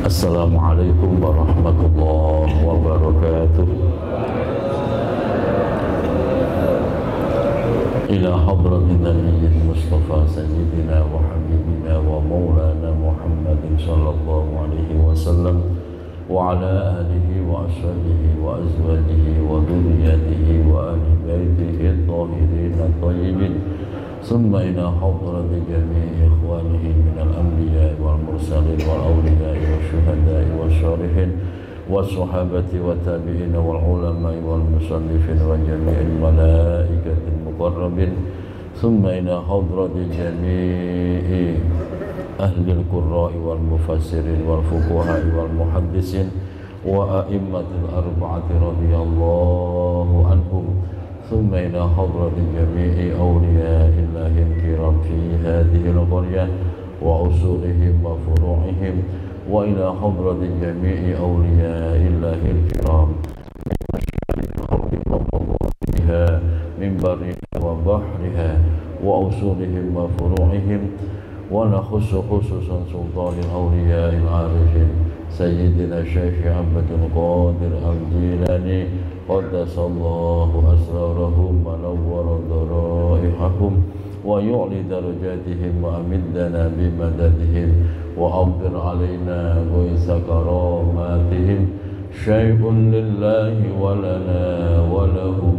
Assalamualaikum warahmatullahi wabarakatuh. Ila hadratin nabiyyil mustafa sayyidina wa habibina wa maulana Muhammadin sallallahu alaihi wasallam wa ala alihi wa ashabihi wa azwajihi wa dhurriyyatihi wa ahli baitihi at-tahirin at-tayyibin. ثم إلى حضرة جميع إخوانه من الأنبياء والمرسلين والأولياء والشهداء والصالحين والصحابة والتابعين والعلماء والمصنفين وجميع الملائكة المقربين. ثم إلى حضرة جميع أهل القراء والمفسرين والفقهاء والمحدثين وأئمة الأربعة رضي الله عنهم. ثم إلى حضرة جميع أولياء الله الكرام في هذه القرية وأصولهم وفروعهم، وإلى حضرة جميع أولياء الله الكرام من مشارق الأرض ومغاربها من برها وبحرها وأصولهم وفروعهم، ونخص خصوصا سلطان الأولياء العارفين سيدنا الشيخ عبد القادر الجيلاني قدس الله أسرارهم ونور ضرائحهم ويعلي درجاتهم وأمدنا بمددهم وأمطر علينا غيث كراماتهم. شيء لله ولنا ولهم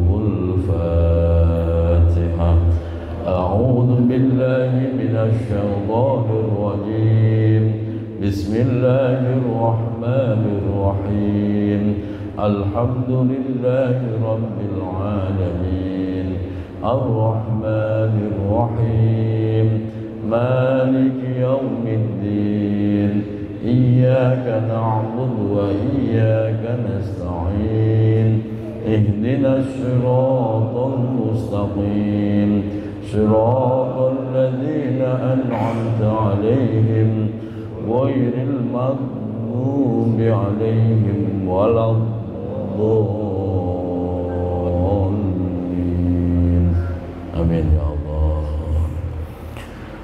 الفاتحة. أعوذ بالله من الشيطان الرجيم. بسم الله الرحمن الرحيم. الحمد لله رب العالمين الرحمن الرحيم مالك يوم الدين إياك نعبد وإياك نستعين اهدنا الصراط المستقيم صراط الذين أنعمت عليهم غير المغضوب عليهم ولا الضالين. آمين يا الله.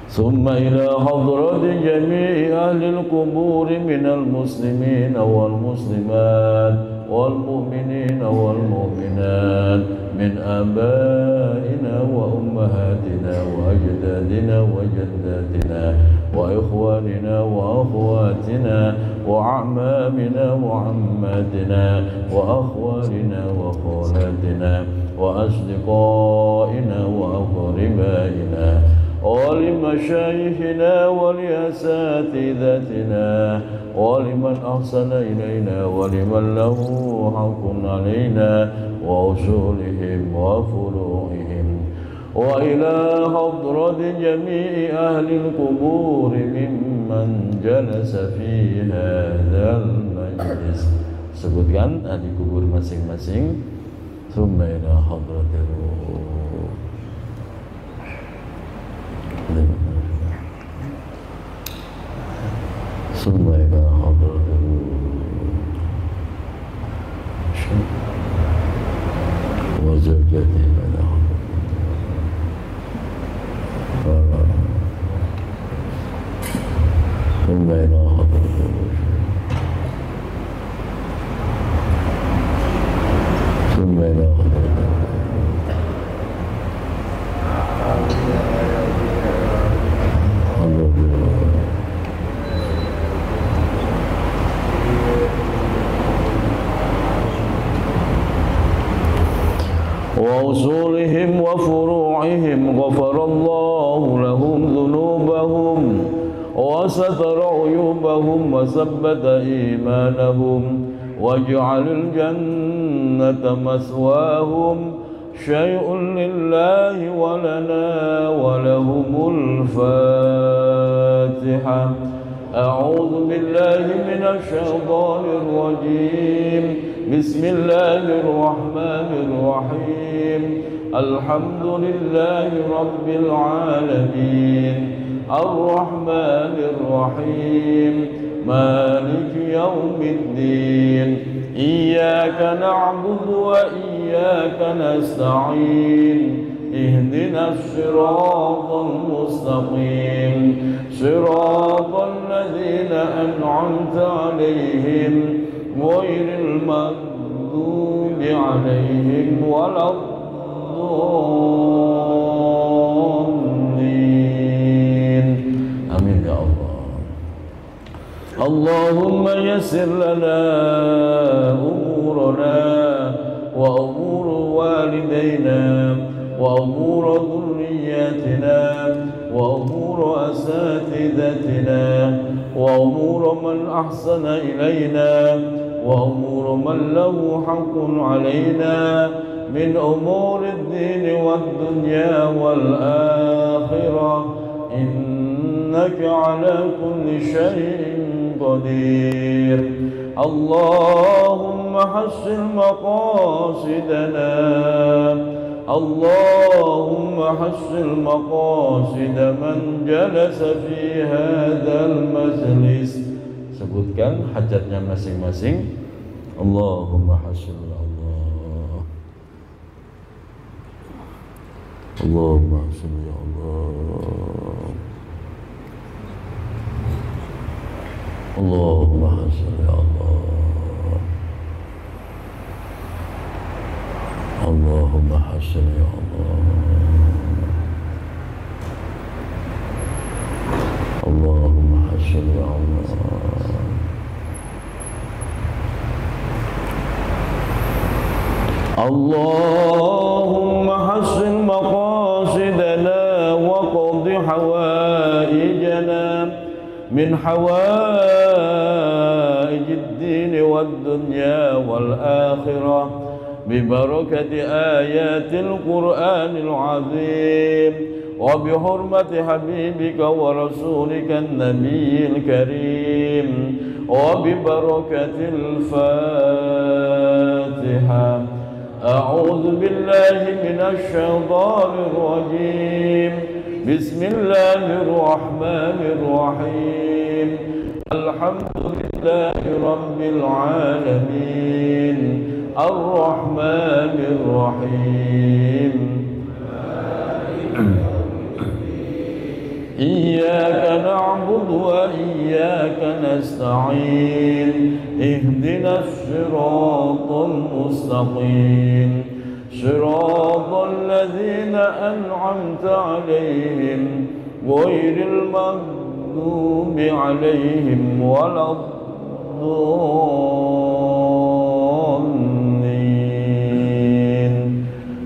ثم إلى حضرة جميع أهل القبور من المسلمين والمسلمات والمؤمنين والمؤمنات من آبائنا وأمهاتنا وأجدادنا وجداتنا وإخواننا وأخواتنا وأعمامنا وعماتنا وأخوالنا وخالاتنا وأصدقائنا وأقربائنا ولمشايخنا ولأساتذتنا ولمن أحسن إلينا ولمن له حق علينا وأصولهم وفروعهم، وإلى حضرة جميع أهل القبور ممن جلس في هذا المجلس. Sebutkan ahli kubur masing-masing. ثم إلى حضرة الروح. ثم إلى حضرة الروح وزوجته إلى حضرة ثم إلى حضرة الروح ثم إلى حضرة وأصولهم وفروعهم. غفر الله لهم ذنوبهم وستر عيوبهم وثبت إيمانهم واجعل الجنة مثواهم. شيء لله ولنا ولهم الفاتحة. أعوذ بالله من الشيطان الرجيم. بسم الله الرحمن الرحيم. الحمد لله رب العالمين الرحمن الرحيم مالك يوم الدين إياك نعبد وإياك نستعين اهدنا الصراط المستقيم صراط الذين أنعمت عليهم غير المغضوب عليهم ولا الضالين آمين يا الله. اللهم يسر لنا أمورنا وأمور والدينا وأمور ذرياتنا وأمور أساتذتنا وأمور من أحسن إلينا وأمور من له حق علينا من أمور الدين والدنيا والآخرة إنك على كل شيء قدير. اللهم حسن مقاصدنا اللهم حسن مقاصد من جلس في هذا المجلس. Sebutkan hajatnya masing-masing. Allahumma hasil ya Allah. Allahumma hasil ya Allah. Allahumma hasil ya Allah. Allahumma hasil ya Allah. Allahumma hasil ya Allah. Allahumma hasil maqasidana wa qadhi hawaijana min hawaijid din wad dunya wal akhirah ببركة آيات القرآن العظيم وبحرمة حبيبك ورسولك النبي الكريم وببركة الفاتحة. أعوذ بالله من الشيطان الرجيم بسم الله الرحمن الرحيم الحمد لله رب العالمين الرحمن الرحيم إياك نعبد وإياك نستعين اهدنا الصراط المستقيم صراط الذين أنعمت عليهم غير المغضوب عليهم ولا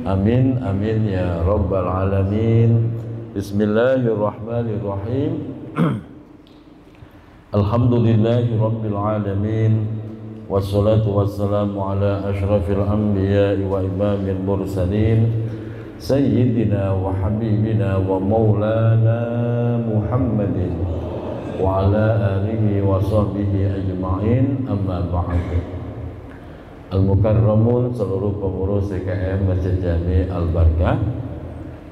Amin amin ya rabbal alamin. Bismillahirrahmanirrahim. Alhamdulillahi rabbil alamin. Wassalatu wassalamu ala ashrafil anbiya'i wa imamil mursalin sayyidina wa habibina wa maulana Muhammadin wa ala alihi wa sahbihi ajma'in. Amma ba'du. Al-Mukarramun, seluruh pengurus DKM Masjid Jami Al-Barkah,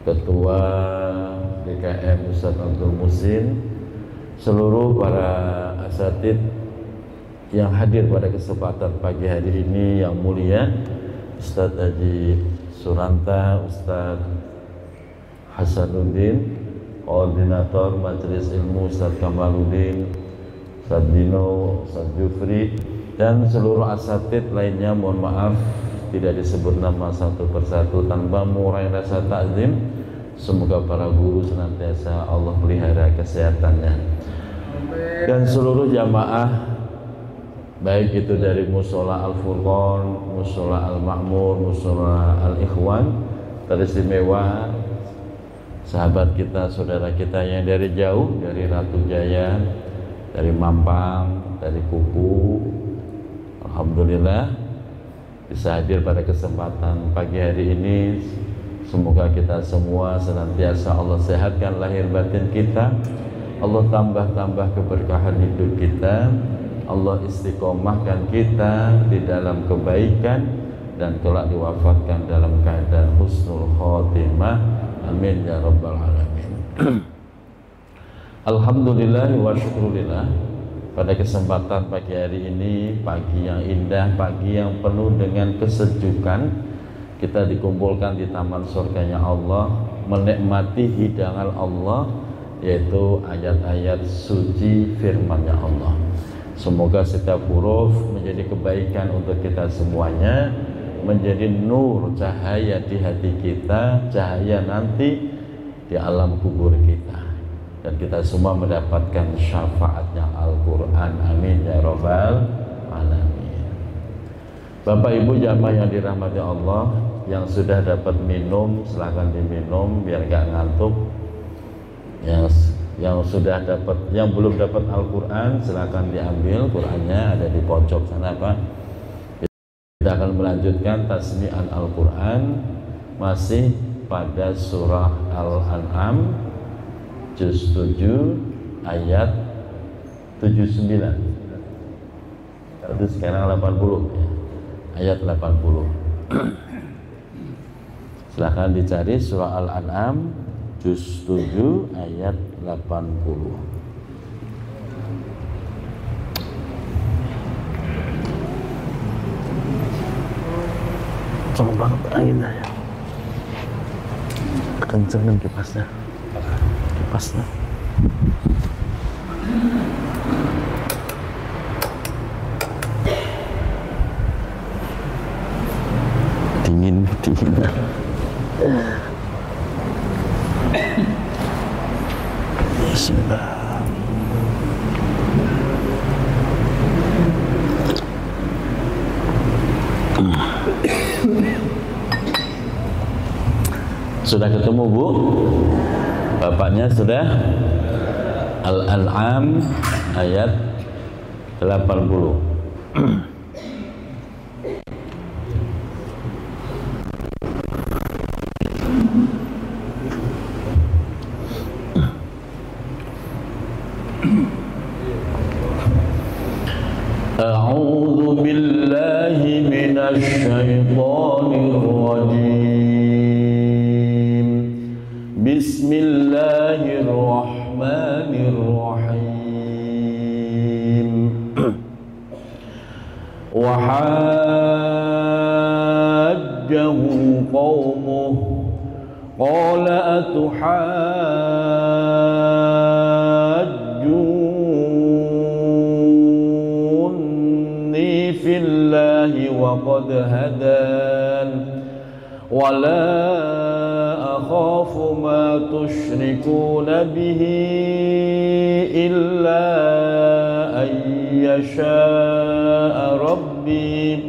Ketua DKM Ustadz Abdul Musin, seluruh para asatid yang hadir pada kesempatan pagi hari ini yang mulia, Ustadz Haji Suranta, Ustadz Hasanuddin, Koordinator Majelis Ilmu Ustadz Kamaluddin, Ustadz Dino, Ustadz Jufri, dan seluruh asatid lainnya. Mohon maaf tidak disebut nama satu persatu tanpa mengurangi rasa takzim. Semoga para guru senantiasa Allah pelihara kesehatannya, dan seluruh jamaah baik itu dari Musola Al-Furqan, Musola Al-Ma'mur, Musola Al-Ikhwan, teristimewa sahabat kita, saudara kita yang dari jauh, dari Ratu Jaya, dari Mampang, dari Kuku. Alhamdulillah bisa hadir pada kesempatan pagi hari ini. Semoga kita semua senantiasa Allah sehatkan lahir batin kita, Allah tambah keberkahan hidup kita, Allah istiqomahkan kita di dalam kebaikan, dan kelak diwafatkan dalam keadaan husnul khotimah. Amin ya rabbal alamin. Alhamdulillah wa syukurillah. Pada kesempatan pagi hari ini, pagi yang indah, pagi yang penuh dengan kesejukan, kita dikumpulkan di taman surganya Allah, menikmati hidangan Allah, yaitu ayat-ayat suci firman-Nya Allah. Semoga setiap huruf menjadi kebaikan untuk kita semuanya, menjadi nur, cahaya di hati kita, cahaya nanti di alam kubur kita, dan kita semua mendapatkan syafaatnya Al-Quran. Amin ya Rabbal Alamin. Bapak Ibu jamaah yang dirahmati Allah, yang sudah dapat minum silahkan diminum biar gak ngantuk. Yang sudah dapat, yang belum dapat Al-Quran silahkan diambil, Qurannya ada di pojok sana Pak. Kita akan melanjutkan tasmi'an Al-Quran masih pada surah Al-An'am juz 7 ayat 79. Itu sekarang 80 ya. Ayat 80. Silahkan dicari surah Al-An'am juz 7 ayat 80. Kenceng banget anginnya ya. Kencengin kipasnya. Dingin. Bismillah. Sudah ketemu Bu? Bapaknya sudah? Al-An'am ayat 80. A'udzu billahi minasy syaithanir rajim. Bismillahirrahmanirrahim. Wa hajjahu qaumuhu qala atuhajjunni fillahi wa qad hadan wa la akhafu ma tusyrikuna bihi illa an yasha'a rabbi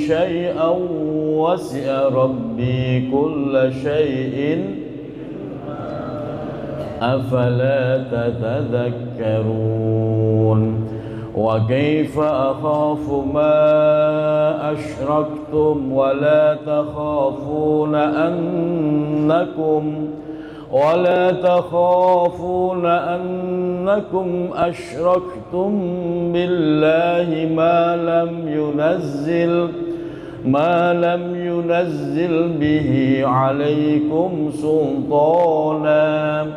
syai'an wasi'a rabbi kulla syai'in afala tatadhakkarun. Wa kaifa akhafu ma asyraktum wa la takhafuna annakum asyraktum billahi ma lam yunazzil bihi alaykum sultana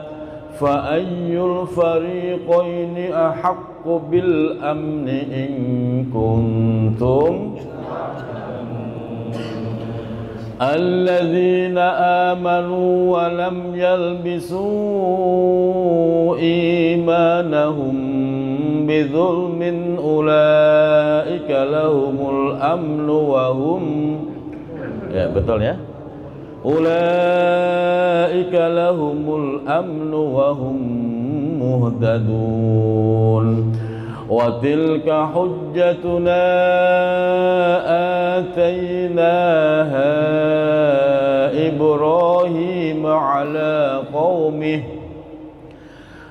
fa ayyul fariqaini ahaqqu bil amni in kuntum alladzina amanu wa lam yalbisu imanahum bidzulmin ulaika lahumul amnu wa hum, ya betul ya, ulaika lahumul amnu wa hum muhtadun. Wa tilka hujjatuna atainaha Ibrahim ala qaumih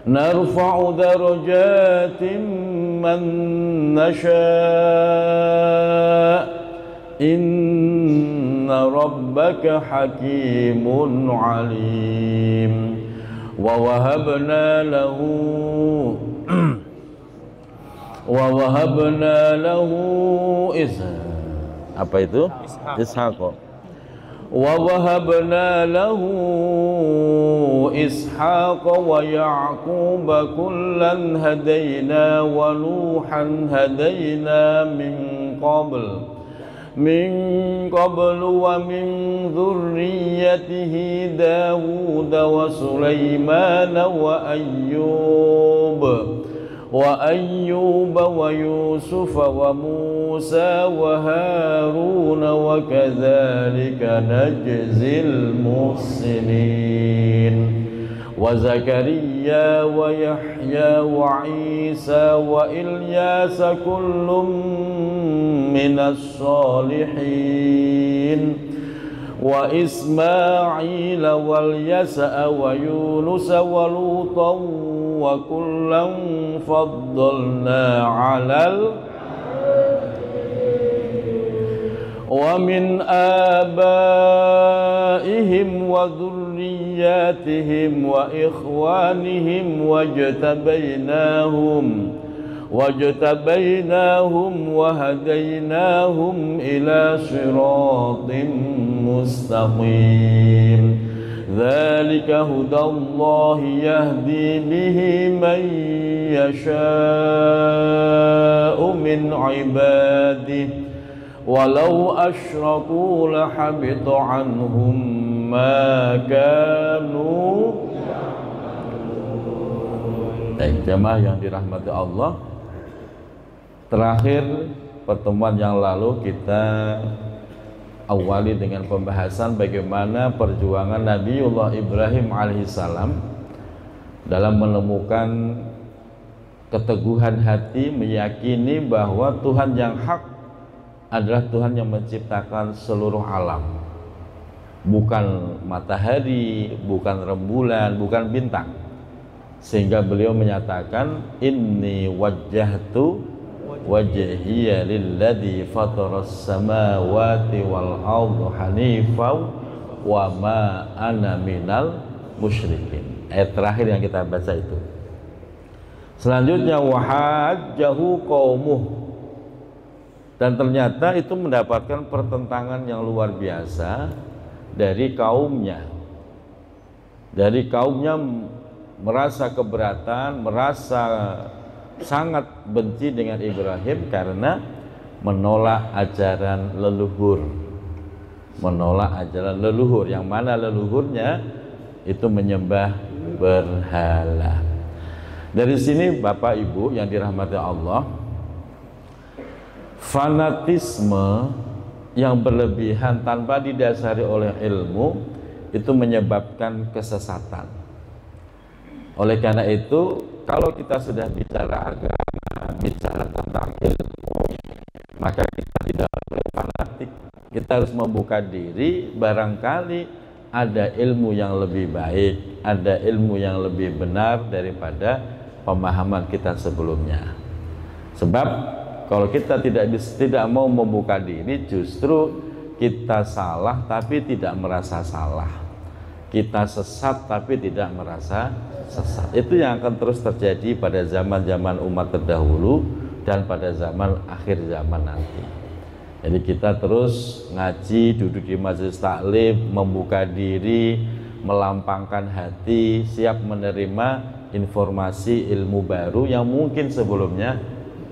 narfa'u darajatin man nasha' inna rabbaka hakimun alim. Wa wahabna lahu apa itu? Ishaq. Wa wahabna lahu وإسحاق ويعقوب كلا هدينا ونوحا هدينا من قبل ومن ذريته داود وسليمان وأيوب ويوسف وموسى وهارون وكذلك نجزي المحسنين وزكريا ويحيى وعيسى وإلياس كل من الصالحين وإسماعيل واليسع ويونس ولوطا وكلا فضلنا على ومن آبائهم وذرياتهم وإخوانهم واجتبيناهم وهديناهم إلى صراط مستقيم ذلك هدى الله يهدي به من يشاء من عباده ولو أشركوا لحبط عنهم ما كانوا. Baik, jamaah yang dirahmati Allah, terakhir pertemuan yang lalu kita awali dengan pembahasan bagaimana perjuangan Nabiullah Ibrahim alaihissalam dalam menemukan keteguhan hati, meyakini bahwa Tuhan yang hak adalah Tuhan yang menciptakan seluruh alam, bukan matahari, bukan rembulan, bukan bintang. Sehingga beliau menyatakan inni wajjahtu wajhiya lilladzi fataras samawati wal arda hanifan wa ma ana minal musyrikin. Ayat terakhir yang kita baca itu. Selanjutnya wahajjahu qaumuh, dan ternyata itu mendapatkan pertentangan yang luar biasa dari kaumnya. Dari kaumnya merasa keberatan, merasa sangat benci dengan Ibrahim karena menolak ajaran leluhur. Menolak ajaran leluhur, yang mana leluhurnya itu menyembah berhala. Dari sini Bapak Ibu yang dirahmati Allah, fanatisme yang berlebihan tanpa didasari oleh ilmu itu menyebabkan kesesatan. Oleh karena itu, kalau kita sudah bicara agama, bicara tentang ilmu, maka kita tidak boleh fanatik. Kita harus membuka diri, barangkali ada ilmu yang lebih baik, ada ilmu yang lebih benar daripada pemahaman kita sebelumnya. Sebab kalau kita tidak mau membuka diri, justru kita salah tapi tidak merasa salah. Kita sesat tapi tidak merasa sesat. Itu yang akan terus terjadi pada zaman-zaman umat terdahulu dan pada zaman akhir zaman nanti. Jadi kita terus ngaji, duduk di majelis taklim, membuka diri, melampangkan hati, siap menerima informasi ilmu baru yang mungkin sebelumnya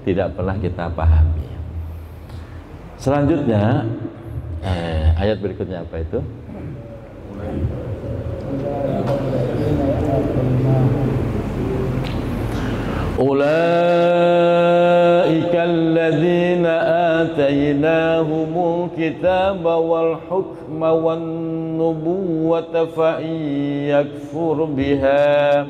tidak pernah kita pahami. Selanjutnya ayat berikutnya apa itu? Ulaika alladzina atainahumul kitaba wal hukma wan nubuwwata fa in yakfur biha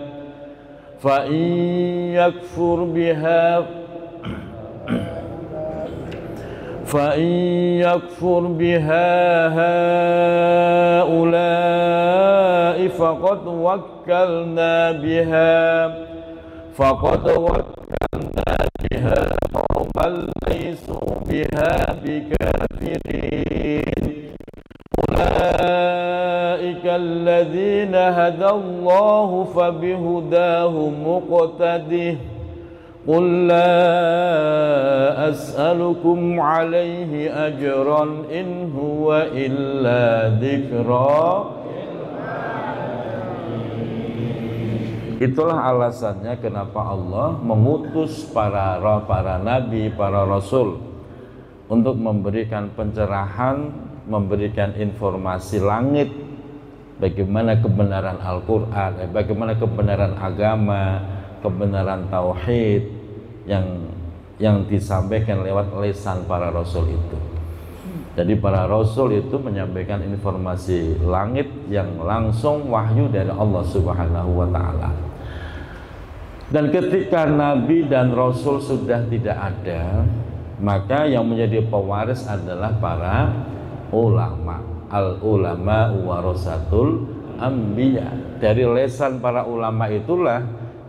haula'i faqad wakkalna biha qauman laysu biha bikafirin. Ulaika alladzina hadallahu fabihudahu muqtadih. Qul la as'alukum alaihi ajran in huwa illa dzikra. Itulah alasannya kenapa Allah mengutus para nabi, para rasul untuk memberikan pencerahan, memberikan informasi langit bagaimana kebenaran Al-Quran, bagaimana kebenaran agama, kebenaran tauhid yang disampaikan lewat lisan para rasul itu. Jadi para rasul itu menyampaikan informasi langit yang langsung wahyu dari Allah Subhanahu wa taala. Dan ketika nabi dan rasul sudah tidak ada, maka yang menjadi pewaris adalah para ulama. Al-ulama warasatul anbiya. Dari lisan para ulama itulah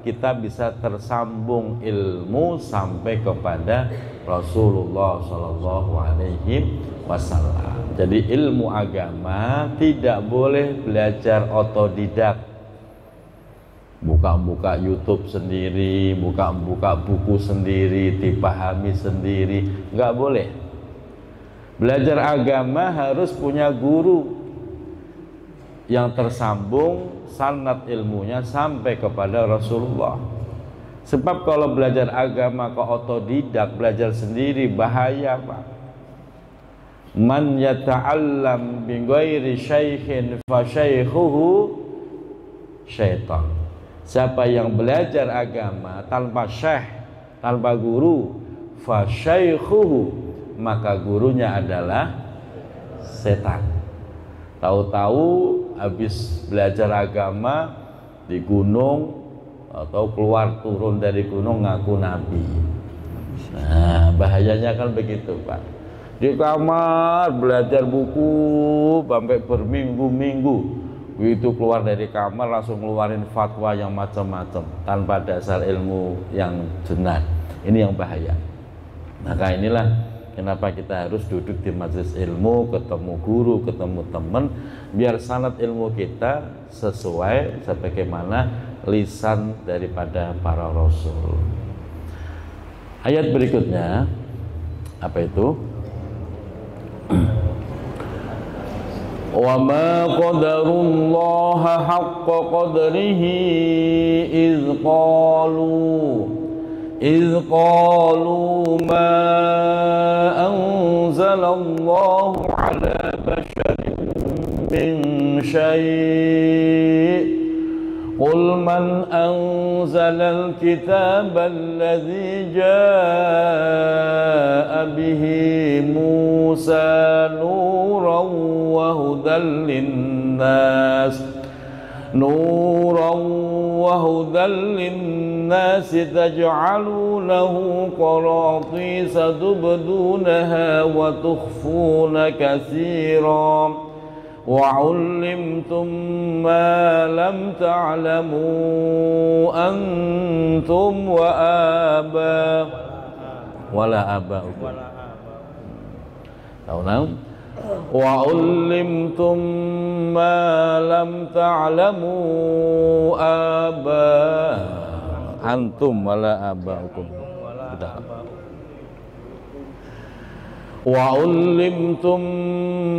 kita bisa tersambung ilmu sampai kepada Rasulullah Shallallahu Alaihi Wasallam. Jadi ilmu agama tidak boleh belajar otodidak, buka-buka YouTube sendiri, buka-buka buku sendiri, dipahami sendiri, nggak boleh. Belajar agama harus punya guru yang tersambung sanad ilmunya sampai kepada Rasulullah. Sebab kalau belajar agama ke otodidak, belajar sendiri, bahaya Pak. Man yata'allam bi ghairi syaikhin fa syaikhuhu syaitan. Siapa yang belajar agama tanpa syekh, tanpa guru, fa syaikhuhu, maka gurunya adalah setan. Tahu-tahu habis belajar agama di gunung atau keluar turun dari gunung ngaku nabi. Nah, bahayanya kan begitu Pak. Di kamar belajar buku sampai berminggu-minggu, begitu keluar dari kamar langsung ngeluarin fatwa yang macam-macam tanpa dasar ilmu yang benar. Ini yang bahaya. Maka inilah kenapa kita harus duduk di majelis ilmu, ketemu guru, ketemu teman, biar sanad ilmu kita sesuai sebagaimana lisan daripada para rasul. Ayat berikutnya apa itu? Wa ma qadarullaha haqqa qadrihi إذ قالوا ما أنزل الله على بشر من شيء قل من أنزل الكتاب الذي جاء به موسى نورا وهدى للناس تجعلونه قراطيس تبدونها وتخفون كثيرا وعلمتم ما لم تعلموا أنتم ولا آباؤكم. وعلمتم ما لم تعلموا أنتم ولا آباؤكم. وعلمتم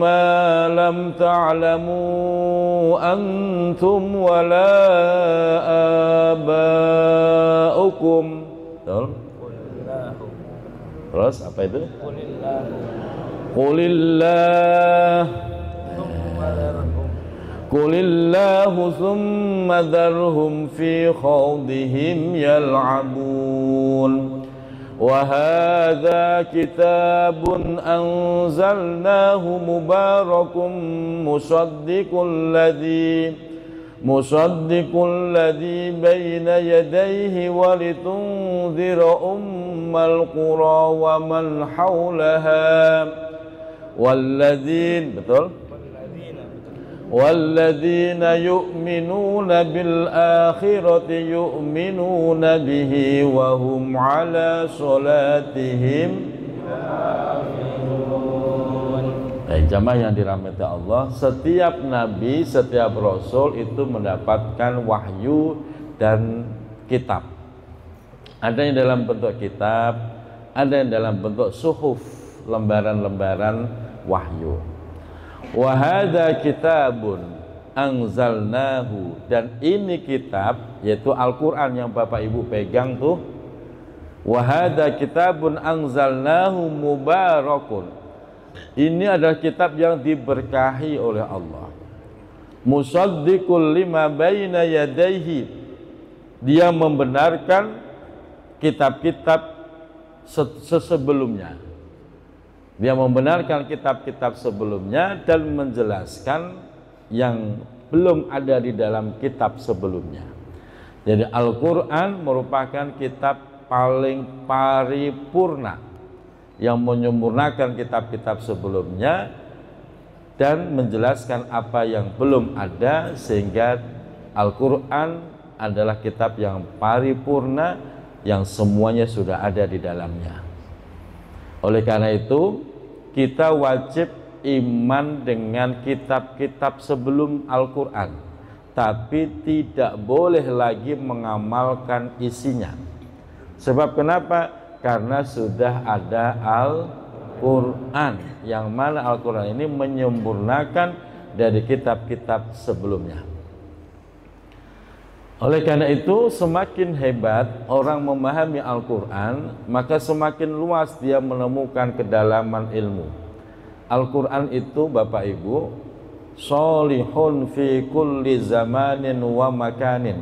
ما لم تعلموا أنتم ولا آباؤكم. Terus apa itu? Qulillahu thumma dharhum fi khawdihim yal'abun. Wa hadha kitabun anzalnahu mubarakun musaddiqul ladzi bayna yadayhi wa litunzira ummal qura wa man hawlaha والذين يؤمنون بالآخرة يؤمنون به وهم على صلاتهم. Jamaah yang dirahmati Allah, setiap nabi, setiap rasul itu mendapatkan wahyu dan kitab. Ada yang dalam bentuk kitab, ada yang dalam bentuk suhuf, lembaran-lembaran wahyu. Wa hadza kitabun, anzalnahu, dan ini kitab yaitu Al-Qur'an yang Bapak Ibu pegang tuh, wa hadza kitabun anzalnahu mubarakun, ini adalah kitab yang diberkahi oleh Allah, musaddiqul lima baina yadayhi, dia membenarkan kitab-kitab sebelumnya, dia membenarkan kitab-kitab sebelumnya dan menjelaskan yang belum ada di dalam kitab sebelumnya. Jadi Al-Quran merupakan kitab paling paripurna yang menyempurnakan kitab-kitab sebelumnya dan menjelaskan apa yang belum ada, sehingga Al-Quran adalah kitab yang paripurna yang semuanya sudah ada di dalamnya. Oleh karena itu kita wajib iman dengan kitab-kitab sebelum Al-Quran, tapi tidak boleh lagi mengamalkan isinya. Sebab kenapa? Karena sudah ada Al-Quran, yang mana Al-Quran ini menyempurnakan dari kitab-kitab sebelumnya. Oleh karena itu semakin hebat orang memahami Al-Quran, maka semakin luas dia menemukan kedalaman ilmu. Al-Quran itu Bapak Ibu sholihun fi kulli zamanin wa makanin,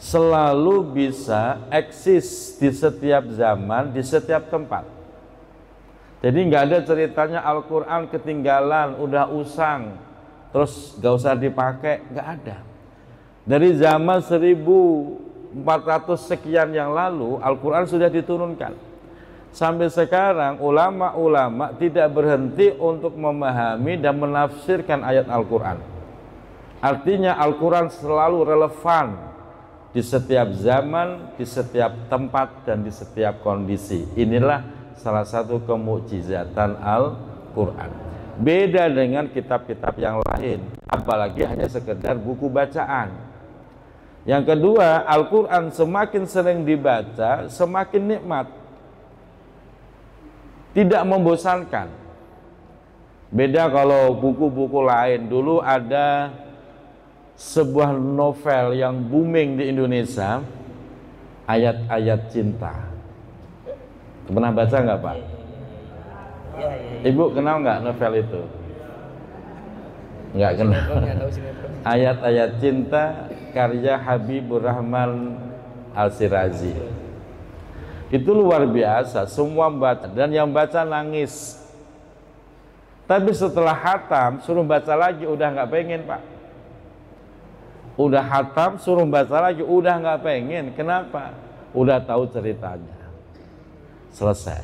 selalu bisa eksis di setiap zaman, di setiap tempat. Jadi nggak ada ceritanya Al-Quran ketinggalan, udah usang, terus gak usah dipakai, nggak ada. Dari zaman 1400 sekian yang lalu Al-Quran sudah diturunkan. Sampai sekarang ulama-ulama tidak berhenti untuk memahami dan menafsirkan ayat Al-Quran. Artinya Al-Quran selalu relevan di setiap zaman, di setiap tempat, dan di setiap kondisi. Inilah salah satu kemukjizatan Al-Quran. Beda dengan kitab-kitab yang lain, apalagi hanya sekedar buku bacaan. Yang kedua, Al-Quran semakin sering dibaca, semakin nikmat, tidak membosankan. Beda kalau buku-buku lain. Dulu ada sebuah novel yang booming di Indonesia, ayat-ayat cinta. Pernah baca nggak Pak? Ibu kenal nggak novel itu? Nggak kenal. Ayat-ayat cinta karya Habibur Rahman Al-Sirazi. Itu luar biasa, semua baca, dan yang baca nangis. Tapi setelah khatam suruh baca lagi udah nggak pengen Pak. Udah khatam suruh baca lagi udah nggak pengen. Kenapa? Udah tahu ceritanya, selesai.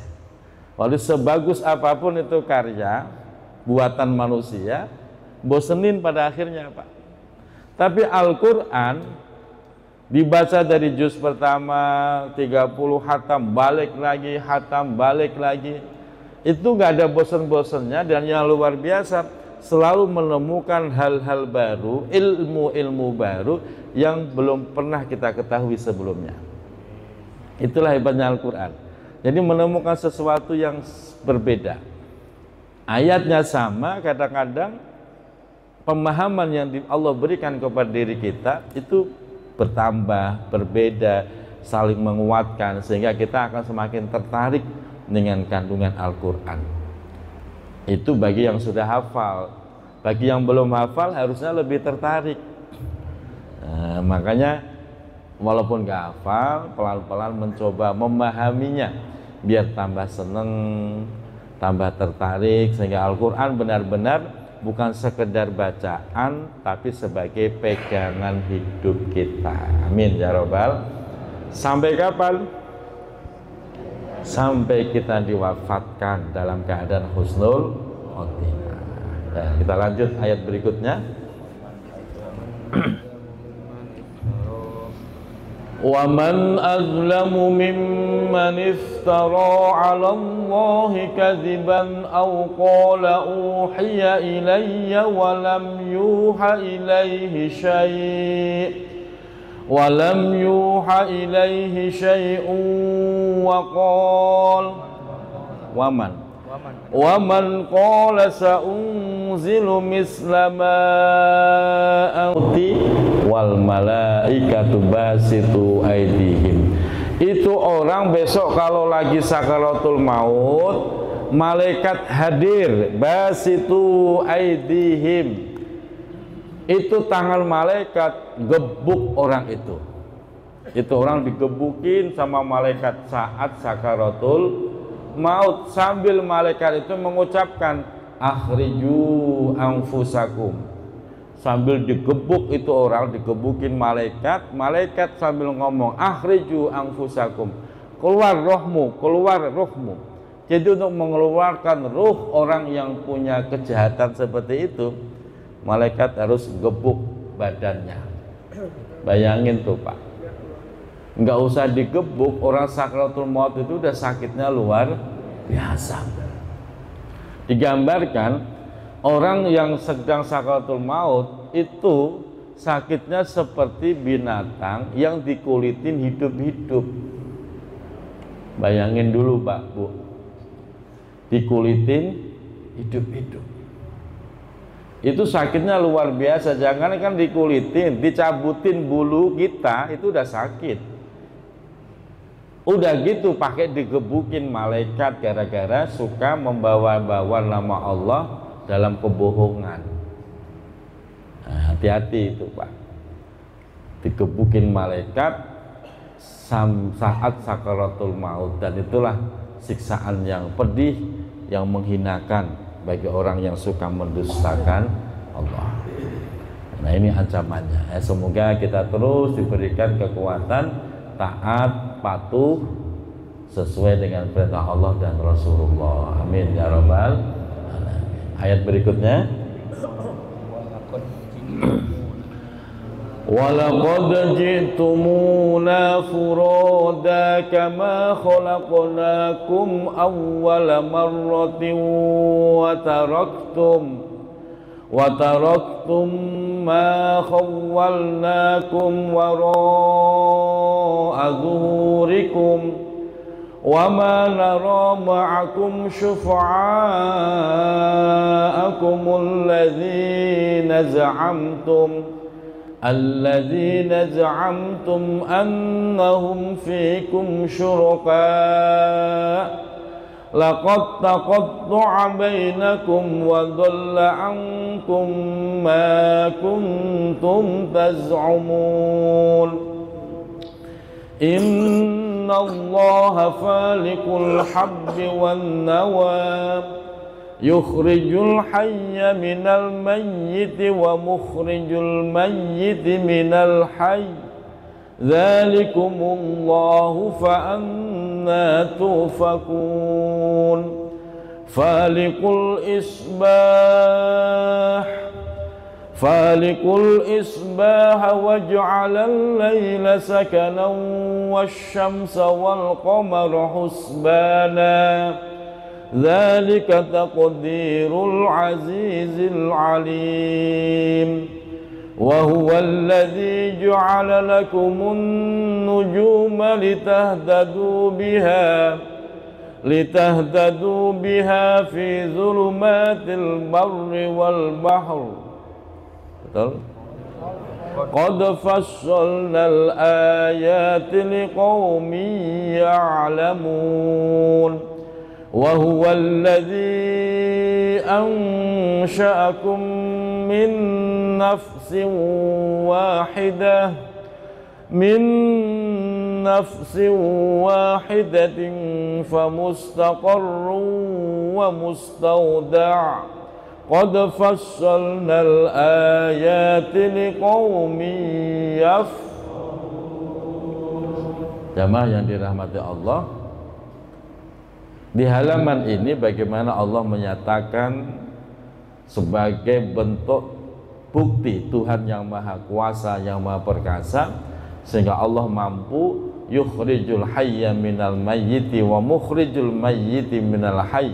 Walau sebagus apapun itu karya buatan manusia, bosenin pada akhirnya Pak. Tapi Al-Quran dibaca dari juz pertama 30 khatam, balik lagi khatam, balik lagi, itu nggak ada bosan-bosannya. Dan yang luar biasa, selalu menemukan hal-hal baru, ilmu-ilmu baru yang belum pernah kita ketahui sebelumnya. Itulah hebatnya Al-Quran. Jadi menemukan sesuatu yang berbeda. Ayatnya sama, kadang-kadang pemahaman yang Allah berikan kepada diri kita itu bertambah, berbeda, saling menguatkan, sehingga kita akan semakin tertarik dengan kandungan Al-Quran. Itu bagi yang sudah hafal. Bagi yang belum hafal harusnya lebih tertarik. Makanya walaupun gak hafal, pelan-pelan mencoba memahaminya, biar tambah seneng, tambah tertarik, sehingga Al-Quran benar-benar bukan sekedar bacaan, tapi sebagai pegangan hidup kita. Amin ya Rabbal. Sampai kapan? Sampai kita diwafatkan dalam keadaan husnul khotimah. Nah, kita lanjut ayat berikutnya. وَمَنْ أَظْلَمُ مِمَّنِ افْتَرَى عَلَى اللَّهِ كَذِبًا أَوْ قَالَ أُوحِيَ إِلَيَّ وَلَمْ يُوحَ إِلَيْهِ شَيْءٌ وَقَالَ وَمَنْ wa man qala sa'unzilu misla ma auti wal malaikatu basitu aydihim. Itu orang besok kalau lagi sakaratul maut, malaikat hadir, basitu aydihim. Itu tangan malaikat gebuk orang itu. Itu orang digebukin sama malaikat saat sakaratul maut, sambil malaikat itu mengucapkan akhriju anfusakum. Sambil digebuk itu orang, digebukin malaikat, malaikat sambil ngomong akhriju anfusakum, keluar rohmu, keluar rohmu. Jadi untuk mengeluarkan ruh orang yang punya kejahatan seperti itu, malaikat harus gebuk badannya. Bayangin tuh Pak, nggak usah digebuk, orang sakratul maut itu udah sakitnya luar biasa. Digambarkan orang yang sedang sakratul maut itu sakitnya seperti binatang yang dikulitin hidup-hidup. Bayangin dulu Pak Bu, dikulitin hidup-hidup. Itu sakitnya luar biasa. Jangan kan dikulitin, dicabutin bulu kita itu udah sakit. Udah gitu pakai digebukin malaikat gara-gara suka membawa-bawa nama Allah dalam kebohongan. Nah, hati-hati itu Pak. Digebukin malaikat saat sakaratul maut, dan itulah siksaan yang pedih, yang menghinakan bagi orang yang suka mendustakan Allah. Nah ini ancamannya. Semoga kita terus diberikan kekuatan taat, patuh sesuai dengan perintah Allah dan Rasulullah. Amin ya rabbal alamin. Ayat berikutnya. وَلَقَدْ جِئْتُمُونَا فُرَادَى كَمَا خَلَقْنَاكُمْ أَوَّلَ مَرَّةٍ وَتَرَكْتُمْ مَا خَوَّلْنَاكُمْ وَرَاءَ ظُهُورِكُمْ وَمَا نَرَى مَعَكُمْ شُفَعَاءَكُمُ الذين زعمتم أنهم فيكم شركاء لقد تقطع بينكم وضل عنكم ما كنتم تزعمون إن الله فالق الحب والنوى يخرج الحي من الميت ومخرج الميت من الحي ذلكم الله فأنى تؤفكون فالق الإصباح وجعل الليل سكنا والشمس والقمر حسبانا ذلك تقدير العزيز العليم وهو الذي جعل لكم النجوم لتهتدوا بها في ظلمات البر والبحر. قد فصلنا الآيات لقوم يعلمون وهو الذي أنشأكم من نفس واحدة فمستقر ومستودع قد فصلنا الآيات لقوم يفقهون. Jamaah yang dirahmati Allah, di halaman ini bagaimana Allah menyatakan sebagai bentuk bukti Tuhan yang maha kuasa, yang maha perkasa, sehingga Allah mampu yukhrijul hayya minal mayyiti wa mukhrijul mayyiti minal hayy.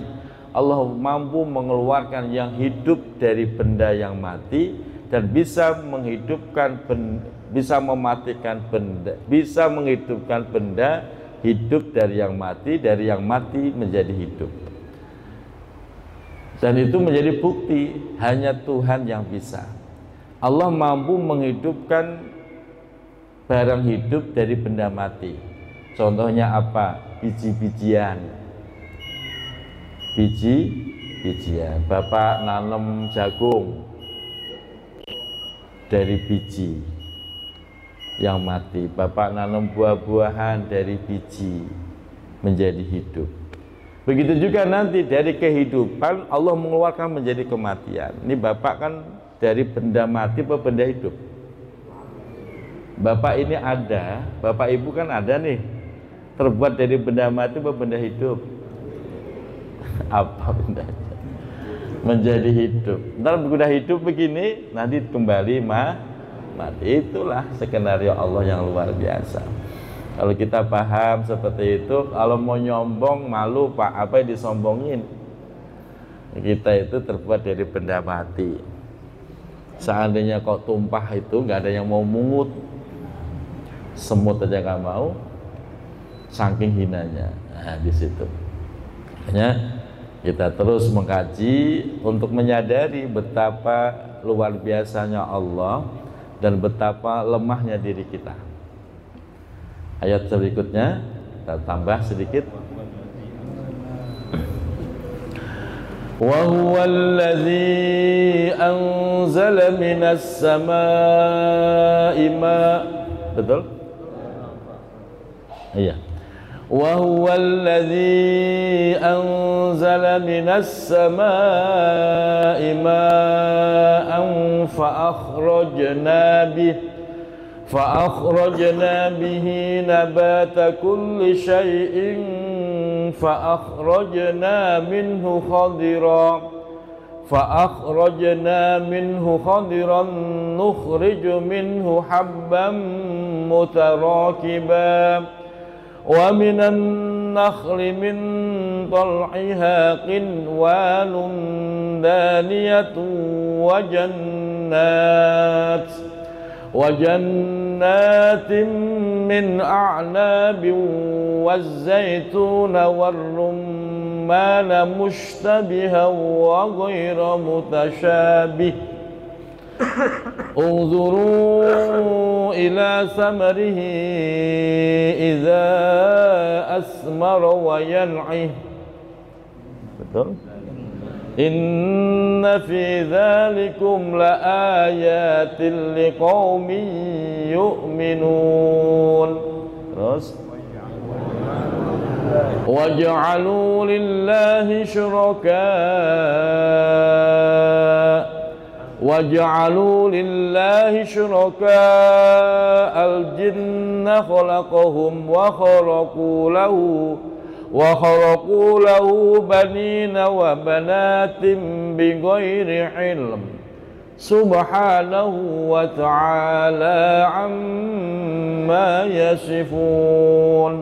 Allah mampu mengeluarkan yang hidup dari benda yang mati dan bisa menghidupkan bisa mematikan benda, bisa menghidupkan benda hidup dari yang mati menjadi hidup. Dan itu menjadi bukti hanya Tuhan yang bisa. Allah mampu menghidupkan barang hidup dari benda mati. Contohnya apa? Biji-bijian. Biji-bijian. Bapak nanam jagung dari biji yang mati. Bapak nanam buah-buahan dari biji menjadi hidup. Begitu juga nanti dari kehidupan Allah mengeluarkan menjadi kematian. Ini Bapak kan dari benda mati atau benda hidup? Bapak ini ada, Bapak Ibu kan ada nih, terbuat dari benda mati atau benda hidup? Apa bendanya? Menjadi hidup. Ntar sudah hidup begini, nanti kembali mati. Itulah skenario Allah yang luar biasa. Kalau kita paham seperti itu, kalau mau nyombong malu Pak, apa yang disombongin? Kita itu terbuat dari benda mati. Seandainya kok tumpah itu nggak ada yang mau mungut, semut aja nggak mau, saking hinanya. Nah, di situ. Makanya kita terus mengkaji untuk menyadari betapa luar biasanya Allah dan betapa lemahnya diri kita. Ayat berikutnya kita tambah sedikit. Wa huwal ladzi anzala minas samaa'i ma. Betul? Iya. Wa huwal ladzi anzala minas samaa'i ma'an fa akhrajna bihi فأخرجنا به نبات كل شيء فأخرجنا منه خضرا نخرج منه حبا متراكبا ومن النخل من طلعها قنوان دانية وجنات من أعناب والزيتون والرمان مشتبها وغير متشابه انظروا إلى ثمره إذا أثمر وينعه. Betul? Inna fi dzalikum laayatin liqaumin yu'minun. Terus waj'alu lillahi syuraka al-jinna khalaqahum wa kharaqu lahu banina wa banatin bighairi ilm subhanahu wa ta'ala amma yasifun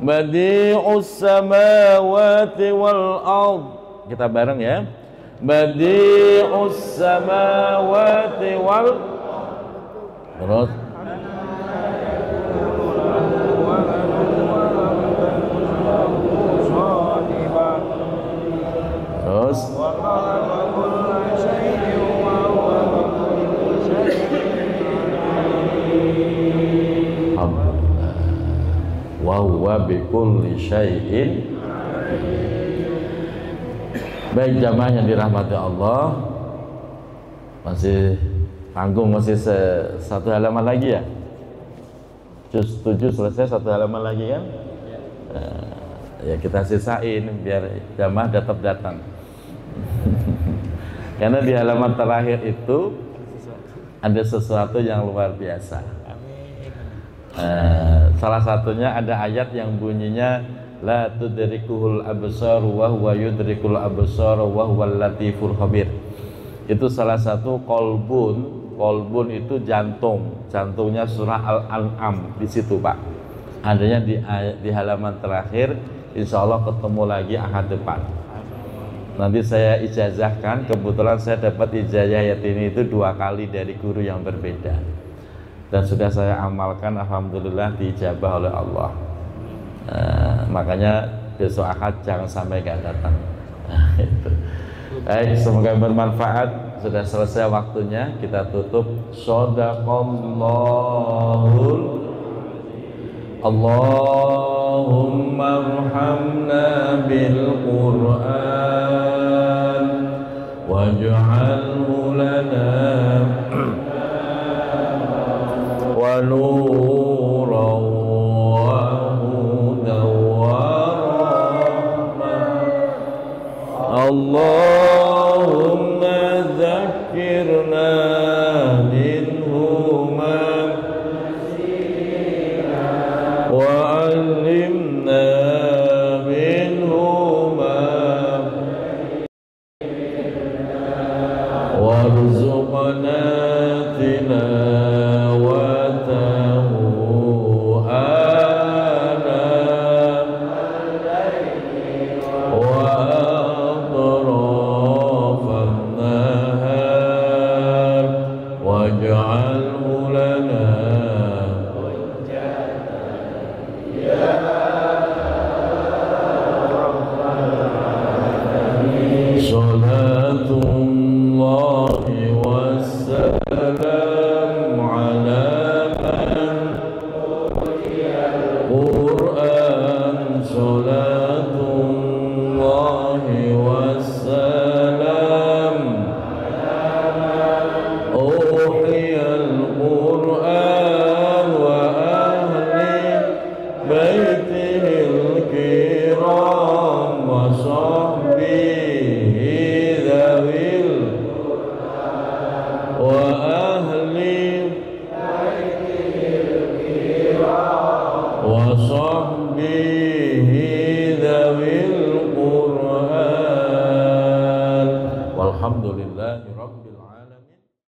badi'us samawati wal ard. Kita bareng ya. Badi'us samawati wal terus wa huwa bikulli syai'in. Baik jamaah yang dirahmati Allah, masih tanggung, masih satu halaman lagi ya. Juz 7 selesai, satu halaman lagi kan. Ya kita sisain biar jamaah tetap datang. Karena di halaman terakhir itu ada sesuatu yang luar biasa. Salah satunya ada ayat yang bunyinya la tudrikuhul absar wa huwa yudrikul absar wa huwal latiful khabir. Itu salah satu kolbun itu jantungnya surah Al-An'am di situ Pak. Adanya di halaman terakhir. Insya Allah ketemu lagi ahad depan. Nanti saya ijazahkan, kebetulan saya dapat ijazah ayat ini itu 2 kali dari guru yang berbeda. Dan sudah saya amalkan, alhamdulillah diijabah oleh Allah. Makanya besok ahad jangan sampai gak datang. Itu. Semoga bermanfaat. Sudah selesai waktunya, kita tutup. Shadaqallahul Allahumma arhamna bil Qur'an waj'alhu lana wa nur